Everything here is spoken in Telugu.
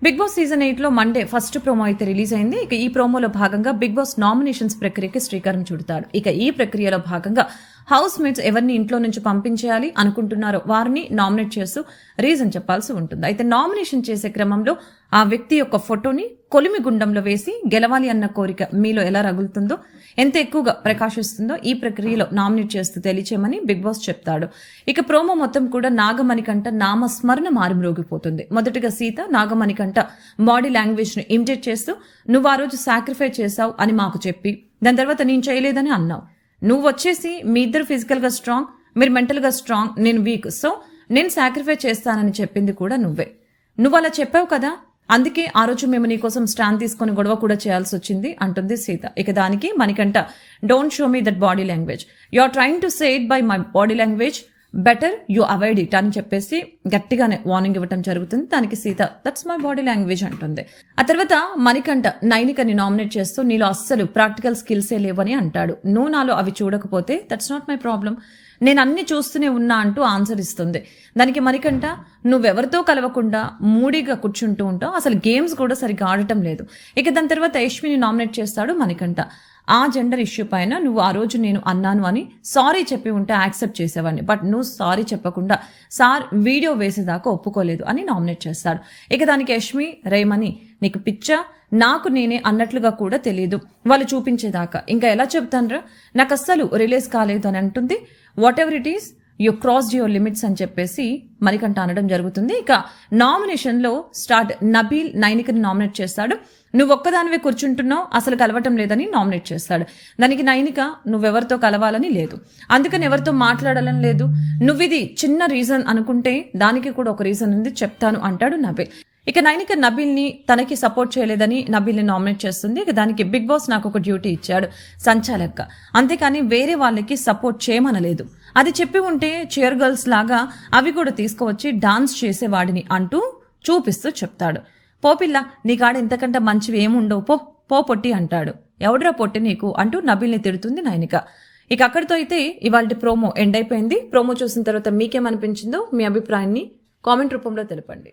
బిగ్ బాస్ సీజన్ 8 లో మండే ఫస్ట్ ప్రోమో అయితే రిలీజ్ అయింది. ఇక ఈ ప్రోమోలో భాగంగా బిగ్ బాస్ నామినేషన్స్ ప్రక్రియకి శ్రీకారం చుడతాడు. ఇక ఈ ప్రక్రియలో భాగంగా హౌస్ మేట్స్ ఎవరిని ఇంట్లో నుంచి పంపించేయాలి అనుకుంటున్నారో వారిని నామినేట్ చేస్తూ రీజన్ చెప్పాల్సి ఉంటుంది. అయితే నామినేషన్ చేసే క్రమంలో ఆ వ్యక్తి యొక్క ఫోటోని కొలిమి గుండంలో వేసి గెలవాలి అన్న కోరిక మీలో ఎలా రగులుతుందో, ఎంత ఎక్కువగా ప్రకాశిస్తుందో ఈ ప్రక్రియలో నామినేట్ చేస్తూ తెలియచేయమని బిగ్ బాస్ చెప్తాడు. ఇక ప్రోమో మొత్తం కూడా నాగమణికంఠ నామస్మరణ మారుమ్రోగిపోతుంది. మొదటగా సీత నాగమణికంఠ బాడీ లాంగ్వేజ్ ను ఇమిటేట్ చేస్తూ నువ్వు ఆ రోజు సాక్రిఫై చేశావు అని మాకు చెప్పి దాని తర్వాత నేను చేయలేదని అన్నావు. నువ్వు వచ్చేసి మీ ఇద్దరు ఫిజికల్ గా స్ట్రాంగ్, మీరు మెంటల్ గా స్ట్రాంగ్, నేను వీక్, సో నేను సాక్రిఫై చేస్తానని చెప్పింది కూడా నువ్వే. నువ్వు అలా చెప్పావు కదా, అందుకే ఆ రోజు మేము నీకోసం స్టాండ్ తీసుకుని గొడవ కూడా చేయాల్సి వచ్చింది అంటుంది సీత. ఇక దానికి Manikanta don't show me that body language, you are trying to say it by my body language, better you avoid it అని చెప్పేసి గట్టిగానే వార్నింగ్ ఇవ్వటం జరుగుతుంది. దానికి Sita that's my body language అంటుంది. ఆ తర్వాత మణికంఠ నైనికని నామినేట్ చేస్తూ నీలో అస్సలు ప్రాక్టికల్ స్కిల్సే లేవని అంటాడు. నువ్వు నాలో అవి చూడకపోతే దట్స్ నాట్ మై ప్రాబ్లం, నేను అన్ని చూస్తూనే ఉన్నా అంటూ ఆన్సర్ ఇస్తుంది. దానికి మణికంఠ నువ్వెవరితో కలవకుండా మూడీగా కూర్చుంటూ ఉంటావు, అసలు గేమ్స్ కూడా సరిగ్గా ఆడటం లేదు. ఇక దాని తర్వాత యష్మిని నామినేట్ చేస్తాడు మణికంఠ. ఆ జెండర్ ఇష్యూ పైన నువ్వు ఆ రోజు నేను అన్నాను అని సారీ చెప్పి ఉంటే యాక్సెప్ట్ చేసేవాడిని, బట్ నువ్వు సారీ చెప్పకుండా సార్ వీడియో వేసేదాకా ఒప్పుకోలేదు అని నామినేట్ చేస్తాడు. ఇక దానికి యష్మి రేమని నీకు పిచ్చా, నాకు నేనే అన్నట్లుగా కూడా తెలియదు వాళ్ళు చూపించేదాకా, ఇంకా ఎలా చెప్తానరా, నాకు అస్సలు రిలీజ్ కాలేదు అని అంటుంది. What ever it is you crossed your limits అని చెప్పేసి మణికంఠ అనడం జరుగుతుంది. ఇక నామినేషన్ లో స్టార్ట్ నబీల్ నైనికని నామినేట్ చేస్తాడు. నువ్వు ఒక్కదానివే కూర్చుంటున్నావు, అసలు కలవటం లేదని నామినేట్ చేస్తాడు. దానికి నైనిక నువ్వెవరితో కలవాలని లేదు, అందుకని ఎవరితో మాట్లాడాలని లేదు, నువ్విది చిన్న రీజన్ అనుకుంటే దానికి కూడా ఒక రీజన్ ఉంది చెప్తాను అంటాడు నబీల్. ఇక నైనిక నబీల్ ని తనకి సపోర్ట్ చేయలేదని నబీల్ ని నామినేట్ చేస్తుంది. ఇక దానికి బిగ్ బాస్ నాకు ఒక డ్యూటీ ఇచ్చాడు సంచాలక, అంతేకాని వేరే వాళ్ళకి సపోర్ట్ చేయమనలేదు, అది చెప్పి ఉంటే చైర్ గర్ల్స్ లాగా అవి కూడా తీసుకువచ్చి డాన్స్ చేసేవాడిని అంటూ చూపిస్తూ చెప్తాడు. పోపిల్ల నీ కాడ ఇంతకంటే మంచివి ఏముండవు, పో పో పొట్టి అంటాడు. ఎవడ్రా పొట్టి నీకు అంటూ నబీల్ని తిడుతుంది నైనిక. ఇక అక్కడితో అయితే ఇవాళ ప్రోమో ఎండ్ అయిపోయింది. ప్రోమో చూసిన తర్వాత మీకేమనిపించిందో మీ అభిప్రాయాన్ని కామెంట్ రూపంలో తెలపండి.